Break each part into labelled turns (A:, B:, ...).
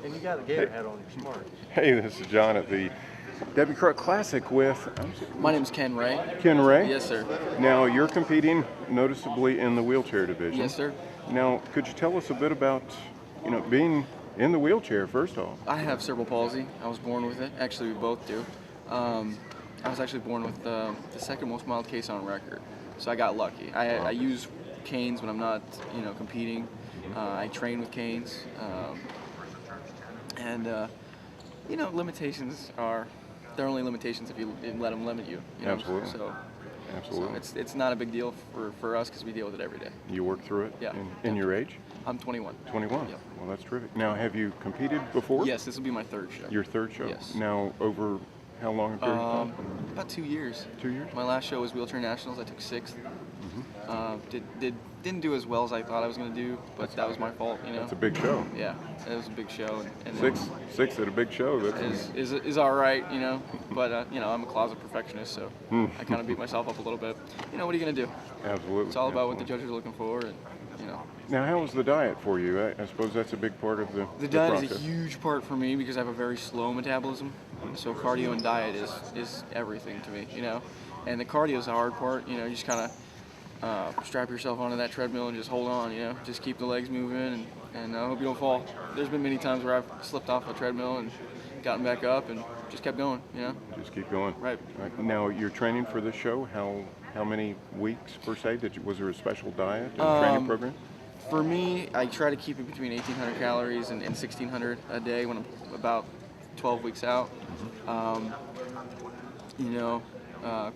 A: And you got a gator hat on, you're smart.
B: Hey, this is John at the Debbie Kruck Classic with
C: My name's Ken Ray.
B: Ken Ray.
C: Yes, sir.
B: Now, you're competing noticeably in the wheelchair division.
C: Yes, sir.
B: Now, could you tell us a bit about, being in the wheelchair, first off?
C: I have cerebral palsy. I was born with it. Actually, we both do. I was actually born with the second most mild case on record. So I got lucky. I use canes when I'm not, competing. I train with canes. Limitations they're only limitations if you let them limit you.
B: Absolutely.
C: So it's not a big deal for us because we deal with it every day.
B: You work through it?
C: Yeah.
B: In your age?
C: I'm 21.
B: 21?
C: Yep.
B: Well, that's terrific. Now, have you competed before?
C: Yes, this will be my third show.
B: Your third show?
C: Yes.
B: Now, over how long a period of time?
C: About 2 years.
B: 2 years?
C: My last show was Wheelchair Nationals. I took 6th. Didn't do as well as I thought I was going to do, but that was my fault.
B: That's a big show.
C: Yeah, it was a big show. And
B: Six at a big show.
C: is all right, But I'm a closet perfectionist, so I kind of beat myself up a little bit. What are you going to do?
B: Absolutely.
C: It's all about what the judges are looking for, and
B: Now, how was the diet for you? I suppose that's a big part of the
C: diet
B: process.
C: is a huge part for me because I have a very slow metabolism. So cardio and diet is everything to me, And the cardio is the hard part. You just kind of strap yourself onto that treadmill and just hold on, Just keep the legs moving and I hope you don't fall. There's been many times where I've slipped off a treadmill and gotten back up and just kept going,
B: Just keep going.
C: Right.
B: Now, you're training for this show. How many weeks per se? Was there a special diet and training program?
C: For me, I try to keep it between 1,800 calories and 1,600 a day when I'm about 12 weeks out.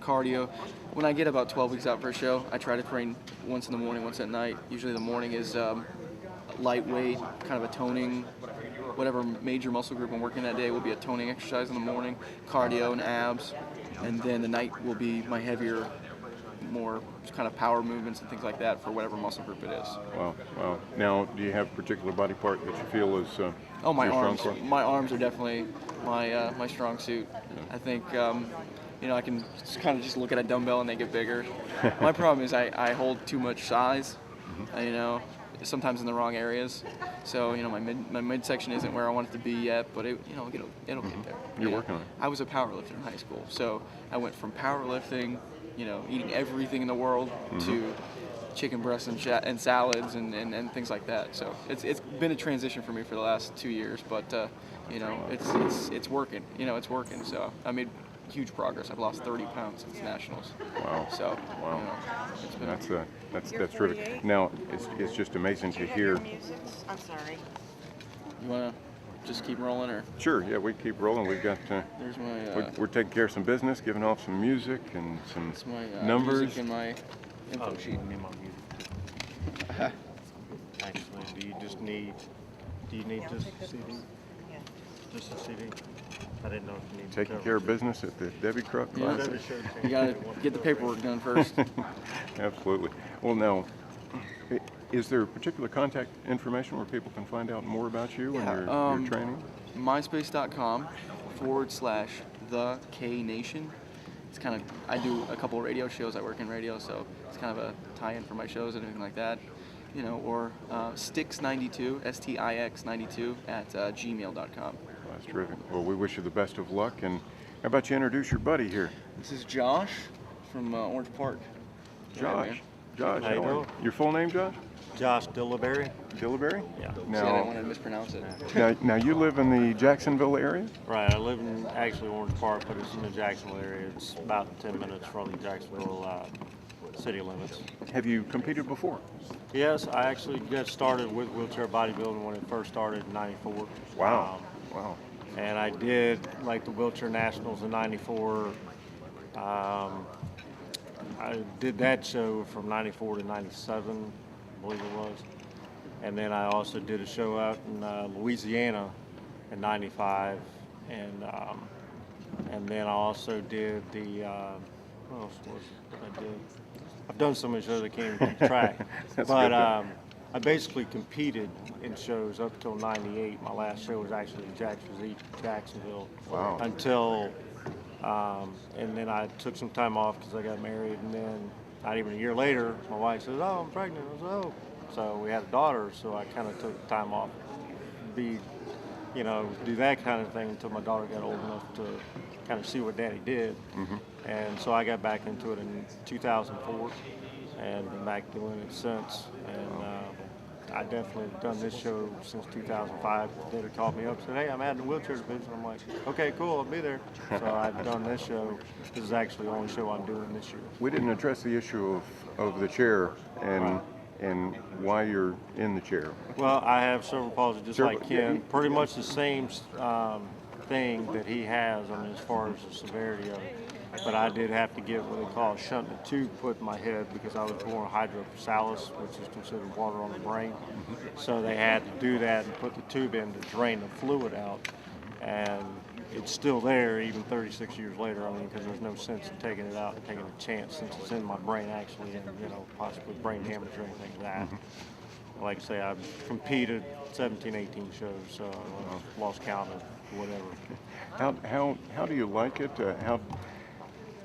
C: Cardio. When I get about 12 weeks out for a show, I try to train once in the morning, once at night. Usually the morning is lightweight, kind of a toning, whatever major muscle group I'm working that day will be a toning exercise in the morning, cardio and abs, and then the night will be my heavier, more kind of power movements and things like that for whatever muscle group it is.
B: Wow. Now, do you have a particular body part that you feel is
C: my
B: your
C: arms.
B: strong part?
C: My arms are definitely my strong suit. I think I can just kind of just look at a dumbbell and they get bigger. My problem is I hold too much size, sometimes in the wrong areas. So my midsection isn't where I want it to be yet, but it'll get there.
B: You're working on it.
C: I was a powerlifter in high school, so I went from powerlifting, eating everything in the world to chicken breasts and salads and things like that. So it's been a transition for me for the last 2 years, but it's working. It's working. So I made huge progress. I've lost 30 pounds since nationals.
B: Wow.
C: So
B: Wow.
C: it's been
B: That's terrific. Now, it's just amazing to hear.
D: I'm sorry.
C: You wanna just keep rolling or?
B: Sure. Yeah, we keep rolling. We've got.
C: There's my.
B: We're taking care of some business, giving off some music and some
C: It's my
B: numbers.
C: music and my info sheet.
A: Actually, do you need this CD?
D: Yeah.
A: Just a CD? I didn't know if you needed
B: Taking care of business at the Debbie Kruck
C: Yeah.
B: Classic.
C: You gotta get the paperwork done first.
B: Absolutely. Well, now, is there particular contact information where people can find out more about you and your training?
C: MySpace.com/the-K-Nation. It's kind of, I do a couple of radio shows. I work in radio, so it's kind of a tie-in for my shows and anything like that. Or Stix92, STIX92 at gmail.com.
B: That's terrific. Well, we wish you the best of luck. And how about you introduce your buddy here?
C: This is Josh from Orange Park.
B: Josh. Josh,
A: How you doing?
B: Your full name, Josh?
A: Josh Dillberry?
B: Dillberry?
A: Yeah.
C: See, I didn't want to mispronounce it.
B: Now you live in the Jacksonville area?
A: Right, I live in actually Orange Park, but it's in the Jacksonville area. It's about 10 minutes from the Jacksonville city limits.
B: Have you competed before?
A: Yes, I actually got started with wheelchair bodybuilding when it first started in '94.
B: Wow. Wow.
A: And I did like the wheelchair nationals in '94. I did that show from '94 to '97, I believe it was. And then I also did a show out in Louisiana in '95, and then I also did the what else was it that I did? I've done so many shows I can't even keep track. But I basically competed in shows up till '98. My last show was actually in Jacksonville.
B: Wow.
A: Until, and then I took some time off because I got married, and then not even a year later, my wife says, "Oh, I'm pregnant." I was, "Oh." So we had a daughter, so I kind of took time off, be you know, do that kind of thing until my daughter got old enough to kind of see what Daddy did. And so I got back into it in 2004 and been back doing it since. And I definitely have done this show since 2005. Debbie called me up and said, hey, I'm adding the wheelchair division. I'm like, okay, cool, I'll be there. So I've done this show. This is actually the only show I'm doing this year.
B: We didn't address the issue of the chair and why you're in the chair.
A: Well, I have cerebral palsy just like Ken.
B: Yeah.
A: Pretty much the same thing that he has, I mean, as far as the severity of it. But I did have to get what they call a shunt and a tube put in my head because I was born hydrocephalus, which is considered water on the brain. So they had to do that and put the tube in to drain the fluid out. And it's still there even 36 years later, I mean, because there's no sense in taking it out and taking a chance since it's in my brain actually and, you know, possibly brain damage or anything like that. Like I say, I've competed 17, 18 shows, so I've lost count of whatever.
B: How do you like it?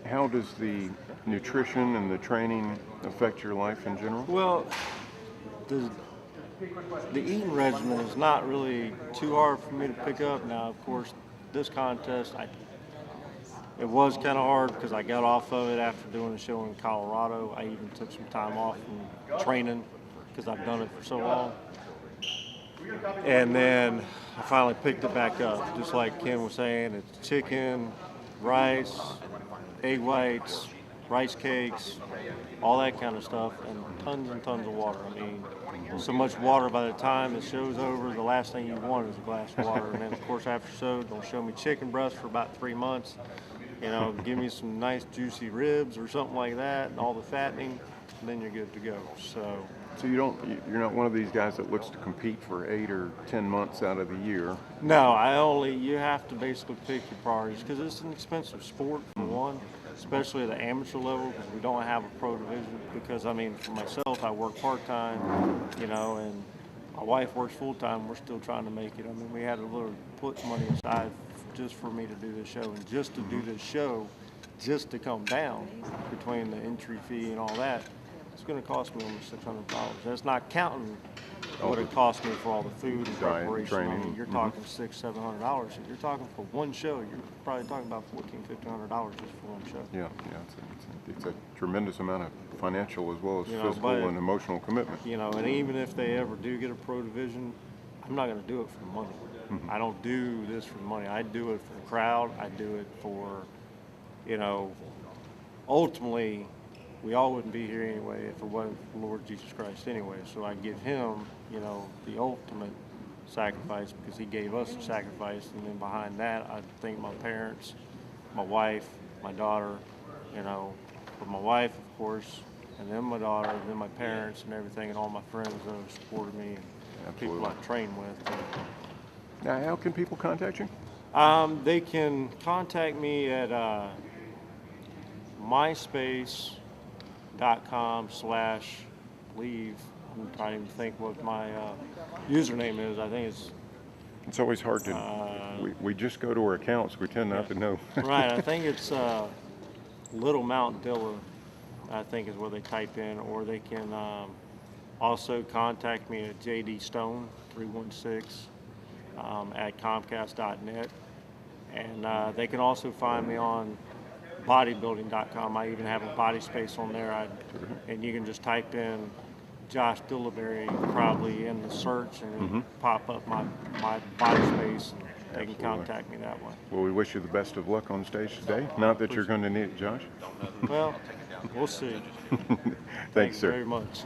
B: How does the nutrition and the training affect your life in general?
A: Well, the eating regimen is not really too hard for me to pick up. Now, of course, this contest, it was kind of hard because I got off of it after doing a show in Colorado. I even took some time off from training because I've done it for so long. And then I finally picked it back up. Just like Ken was saying, it's chicken, rice, egg whites, rice cakes, all that kind of stuff, and tons of water. I mean, so much water by the time the show's over, the last thing you want is a glass of water. And then, of course, after show, don't show me chicken breast for about 3 months. You know, give me some nice juicy ribs or something like that, and all the fattening, and then you're good to go.
B: So you're not one of these guys that looks to compete for 8 or 10 months out of the year.
A: No, you have to basically pick your priorities because it's an expensive sport for one, especially at the amateur level because we don't have a pro division. Because I mean, for myself, I work part-time, you know, and my wife works full-time. We're still trying to make it. I mean, we had to literally put money aside just for me to do this show, and just to do this show, just to come down between the entry fee and all that. It's going to cost me almost $600. That's not counting what it cost me for all the food and
B: Diet,
A: preparation.
B: training.
A: I mean, you're talking $600-700. If you're talking for one show, you're probably talking about $1,400-1,500 just for one show.
B: Yeah, it's a tremendous amount of financial as well as
A: You know,
B: physical
A: but-
B: and emotional commitment.
A: You know, and even if they ever do get a pro division, I'm not going to do it for the money. I don't do this for the money. I do it for the crowd. I do it for, you know, ultimately, we all wouldn't be here anyway if it wasn't for the Lord Jesus Christ anyway. So I give him, you know, the ultimate sacrifice because he gave us a sacrifice. And then behind that, I think my parents, my wife, my daughter, you know, but my wife, of course, and then my daughter, and then my parents and everything, and all my friends that have supported me, and people I train with.
B: Now, how can people contact you?
A: They can contact me at myspace.com/leave. I'm trying to even think what my username is. I think
B: It's always hard to. We just go to our accounts. We tend not to know.
A: right. I think it's Little Mount Dilla, I think is where they type in, or they can also contact me at jdstone316 at comcast.net, and they can also find me on bodybuilding.com. I even have a body space on there, and you can just type in Josh Dillaberry probably in the search and it'll pop up my body space, and they can contact me that way.
B: Well, we wish you the best of luck on stage today. Not that you're going to need it, Josh.
A: Well, we'll see.
B: Thanks, sir.
A: Very much.